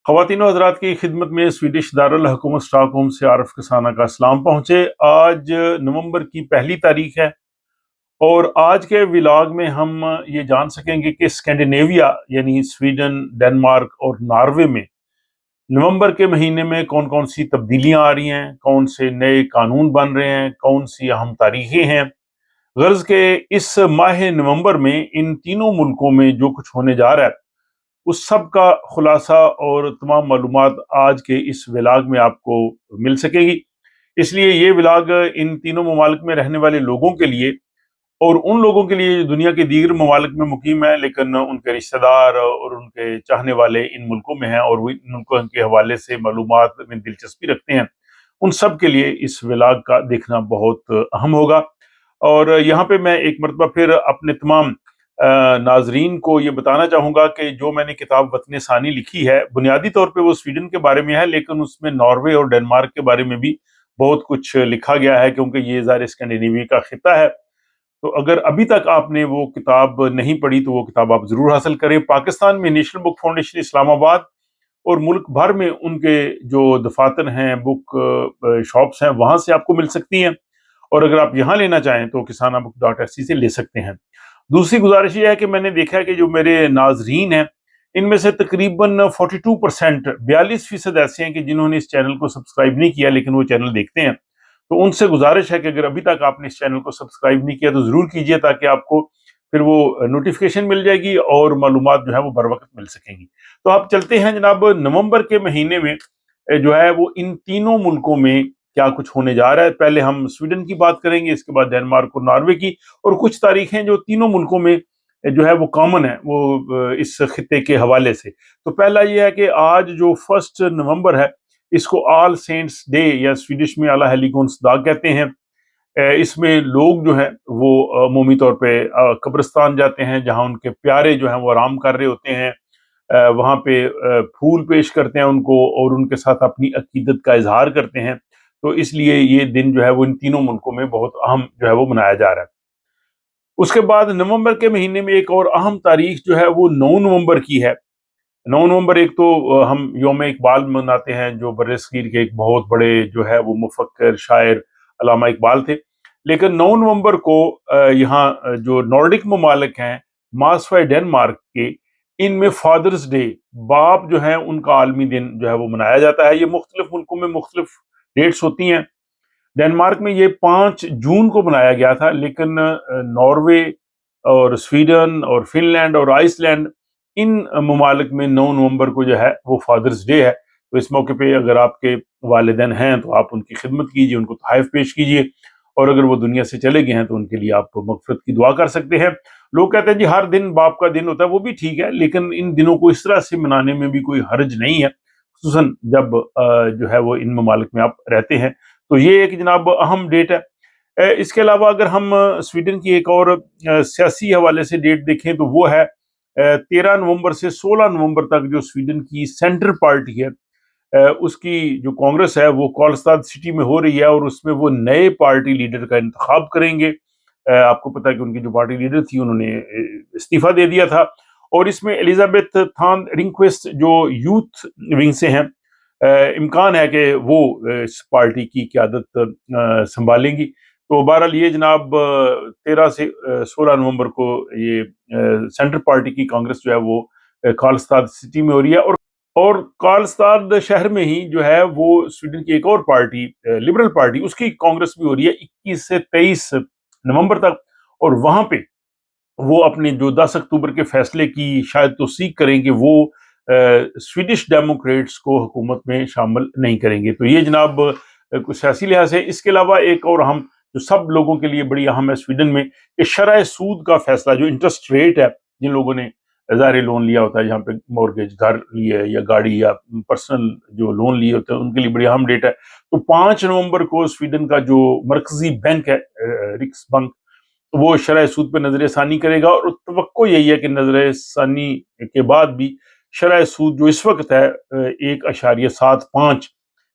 خواتین و حضرات کی خدمت میں سویڈش دارالحکومت اسٹاک ہوم سے عارف کسانہ کا اسلام پہنچے۔ آج نومبر کی پہلی تاریخ ہے اور آج کے ولاگ میں ہم یہ جان سکیں گے کہ اسکینڈینیویا یعنی سویڈن، ڈنمارک اور ناروے میں نومبر کے مہینے میں کون کون سی تبدیلیاں آ رہی ہیں، کون سے نئے قانون بن رہے ہیں، کون سی اہم تاریخیں ہیں۔ غرض کہ اس ماہ نومبر میں ان تینوں ملکوں میں جو کچھ ہونے جا رہا ہے اس سب کا خلاصہ اور تمام معلومات آج کے اس ولاگ میں آپ کو مل سکے گی۔ اس لیے یہ ولاگ ان تینوں ممالک میں رہنے والے لوگوں کے لیے اور ان لوگوں کے لیے جو دنیا کے دیگر ممالک میں مقیم ہیں لیکن ان کے رشتہ دار اور ان کے چاہنے والے ان ملکوں میں ہیں اور وہ ان ملکوں کے حوالے سے معلومات میں دلچسپی رکھتے ہیں، ان سب کے لیے اس ولاگ کا دیکھنا بہت اہم ہوگا۔ اور یہاں پہ میں ایک مرتبہ پھر اپنے تمام ناظرین کو یہ بتانا چاہوں گا کہ جو میں نے کتاب وطن ثانی لکھی ہے بنیادی طور پہ وہ سویڈن کے بارے میں ہے، لیکن اس میں ناروے اور ڈنمارک کے بارے میں بھی بہت کچھ لکھا گیا ہے کیونکہ یہ ظاہر اسکینڈینیویا کا خطہ ہے۔ تو اگر ابھی تک آپ نے وہ کتاب نہیں پڑھی تو وہ کتاب آپ ضرور حاصل کریں۔ پاکستان میں نیشنل بک فاؤنڈیشن اسلام آباد اور ملک بھر میں ان کے جو دفاتر ہیں، بک شاپس ہیں، وہاں سے آپ کو مل سکتی ہیں، اور اگر آپ یہاں لینا چاہیں تو kisanabuk.se سے لے سکتے ہیں۔ دوسری گزارش یہ ہے کہ میں نے دیکھا ہے کہ جو میرے ناظرین ہیں ان میں سے تقریباً 42% 42% ایسے ہیں کہ جنہوں نے اس چینل کو سبسکرائب نہیں کیا لیکن وہ چینل دیکھتے ہیں۔ تو ان سے گزارش ہے کہ اگر ابھی تک آپ نے اس چینل کو سبسکرائب نہیں کیا تو ضرور کیجئے تاکہ آپ کو پھر وہ نوٹیفیکیشن مل جائے گی اور معلومات جو ہے وہ بر وقت مل سکیں گی۔ تو آپ چلتے ہیں جناب، نومبر کے مہینے میں جو ہے وہ ان تینوں ملکوں میں کیا کچھ ہونے جا رہا ہے۔ پہلے ہم سویڈن کی بات کریں گے، اس کے بعد ڈنمارک اور ناروے کی، اور کچھ تاریخیں جو تینوں ملکوں میں جو ہے وہ کامن ہے وہ اس خطے کے حوالے سے۔ تو پہلا یہ ہے کہ آج جو 1 نومبر ہے اس کو آل سینٹس ڈے یا سویڈش میں اللہ ہیلیگونس داگ کہتے ہیں۔ اس میں لوگ جو ہیں وہ عمومی طور پہ قبرستان جاتے ہیں جہاں ان کے پیارے جو ہیں وہ آرام کر رہے ہوتے ہیں، وہاں پہ پھول پیش کرتے ہیں ان کو اور ان کے ساتھ اپنی عقیدت کا اظہار کرتے ہیں۔ تو اس لیے یہ دن جو ہے وہ ان تینوں ملکوں میں بہت اہم جو ہے وہ منایا جا رہا ہے۔ اس کے بعد نومبر کے مہینے میں ایک اور اہم تاریخ جو ہے وہ 9 نومبر کی ہے۔ 9 نومبر ایک تو ہم یوم اقبال مناتے ہیں جو برصغیر کے ایک بہت بڑے جو ہے وہ مفکر شاعر علامہ اقبال تھے، لیکن 9 نومبر کو یہاں جو نارڈک ممالک ہیں ماسوائے ڈنمارک کے، ان میں فادرز ڈے، باپ جو ہیں ان کا عالمی دن جو ہے وہ منایا جاتا ہے۔ یہ مختلف ملکوں میں مختلف ڈیٹس ہوتی ہیں۔ ڈنمارک میں یہ 5 جون کو منایا گیا تھا، لیکن ناروے اور سویڈن اور فن لینڈ اور آئس لینڈ ان ممالک میں 9 نومبر کو جو ہے وہ فادرز ڈے ہے۔ تو اس موقع پہ اگر آپ کے والدین ہیں تو آپ ان کی خدمت کیجئے، ان کو تحائف پیش کیجئے، اور اگر وہ دنیا سے چلے گئے ہیں تو ان کے لیے آپ مغفرت کی دعا کر سکتے ہیں۔ لوگ کہتے ہیں جی ہر دن باپ کا دن ہوتا ہے، وہ بھی ٹھیک ہے، لیکن ان دنوں کو اس طرح سے منانے میں بھی کوئی حرج نہیں ہے، خصوصاً جب جو ہے وہ ان ممالک میں آپ رہتے ہیں۔ تو یہ ایک جناب اہم ڈیٹ ہے۔ اس کے علاوہ اگر ہم سویڈن کی ایک اور سیاسی حوالے سے ڈیٹ دیکھیں تو وہ ہے 13 نومبر سے 16 نومبر تک جو سویڈن کی سینٹر پارٹی ہے اس کی جو کانگریس ہے وہ کارلستاد سٹی میں ہو رہی ہے، اور اس میں وہ نئے پارٹی لیڈر کا انتخاب کریں گے۔ آپ کو پتہ ہے کہ ان کی جو پارٹی لیڈر تھی انہوں نے استعفیٰ دے دیا تھا، اور اس میں ایلزابتھ تھان رنکویسٹ جو یوتھ ونگ سے ہیں، امکان ہے کہ وہ اس پارٹی کی قیادت سنبھالیں گی۔ تو بہرحال یہ جناب 13 سے 16 نومبر کو یہ سینٹر پارٹی کی کانگریس جو ہے وہ کارلستاد سٹی میں ہو رہی ہے، اور کارلستاد شہر میں ہی جو ہے وہ سویڈن کی ایک اور پارٹی لبرل پارٹی، اس کی کانگریس بھی ہو رہی ہے 21 سے 23 نومبر تک، اور وہاں پہ وہ اپنے جو 10 اکتوبر کے فیصلے کی شاید توثیق کریں کہ وہ سویڈش ڈیموکریٹس کو حکومت میں شامل نہیں کریں گے۔ تو یہ جناب کچھ سیاسی لحاظ ہے۔ اس کے علاوہ ایک اور اہم جو سب لوگوں کے لیے بڑی اہم ہے سویڈن میں، کہ شرح سود کا فیصلہ، جو انٹرسٹ ریٹ ہے، جن لوگوں نے ظاہر لون لیا ہوتا ہے جہاں پہ مورگیج گھر لیے یا گاڑی یا پرسنل جو لون لیے ہوتے ہیں، ان کے لیے بڑی اہم ڈیٹ ہے۔ تو 5 نومبر کو سویڈن کا جو مرکزی بینک ہے رکس بنک، وہ شرح سود پہ نظر ثانی کرے گا، اور توقع یہی ہے کہ نظر ثانی کے بعد بھی شرح سود جو اس وقت ہے 1.75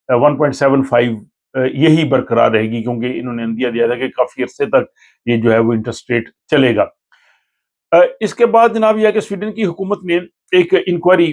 1.75 یہی برقرار رہے گی، کیونکہ انہوں نے اندیہ دیا تھا کہ کافی عرصے تک یہ جو ہے وہ انٹرسٹ ریٹ چلے گا۔ اس کے بعد جناب یہ ہے کہ سویڈن کی حکومت نے ایک انکوائری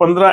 15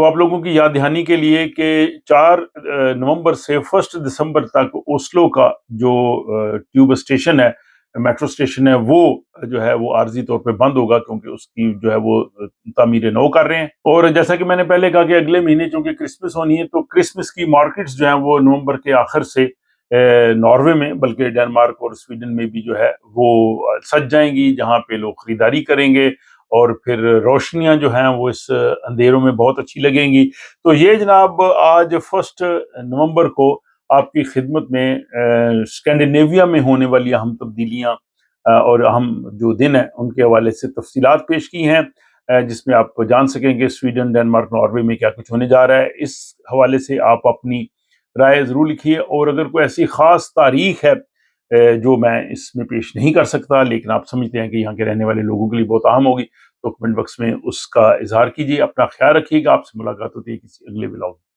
تو آپ لوگوں کی یاد دہانی کے لیے کہ 4 نومبر سے 1 دسمبر تک اوسلو کا جو ٹیوب اسٹیشن ہے، میٹرو اسٹیشن ہے، وہ جو ہے وہ عارضی طور پہ بند ہوگا، کیونکہ اس کی جو ہے وہ تعمیر نو کر رہے ہیں۔ اور جیسا کہ میں نے پہلے کہا کہ اگلے مہینے چونکہ کرسمس ہونی ہے، تو کرسمس کی مارکیٹس جو ہیں وہ نومبر کے آخر سے ناروے میں، بلکہ ڈنمارک اور سویڈن میں بھی جو ہے وہ سج جائیں گی، جہاں پہ لوگ خریداری کریں گے، اور پھر روشنیاں جو ہیں وہ اس اندھیروں میں بہت اچھی لگیں گی۔ تو یہ جناب آج 1 نومبر کو آپ کی خدمت میں اسکینڈینیویا میں ہونے والی اہم تبدیلیاں اور اہم جو دن ہیں ان کے حوالے سے تفصیلات پیش کی ہیں، جس میں آپ جان سکیں کہ سویڈن، ڈنمارک، ناروے میں کیا کچھ ہونے جا رہا ہے۔ اس حوالے سے آپ اپنی رائے ضرور لکھیے، اور اگر کوئی ایسی خاص تاریخ ہے جو میں اس میں پیش نہیں کر سکتا لیکن آپ سمجھتے ہیں کہ یہاں کے رہنے والے لوگوں کے لیے بہت اہم ہوگی، تو کمنٹ باکس میں اس کا اظہار کیجیے۔ اپنا خیال رکھیے گا، آپ سے ملاقات ہوتی ہے کسی اگلے ولاگ میں۔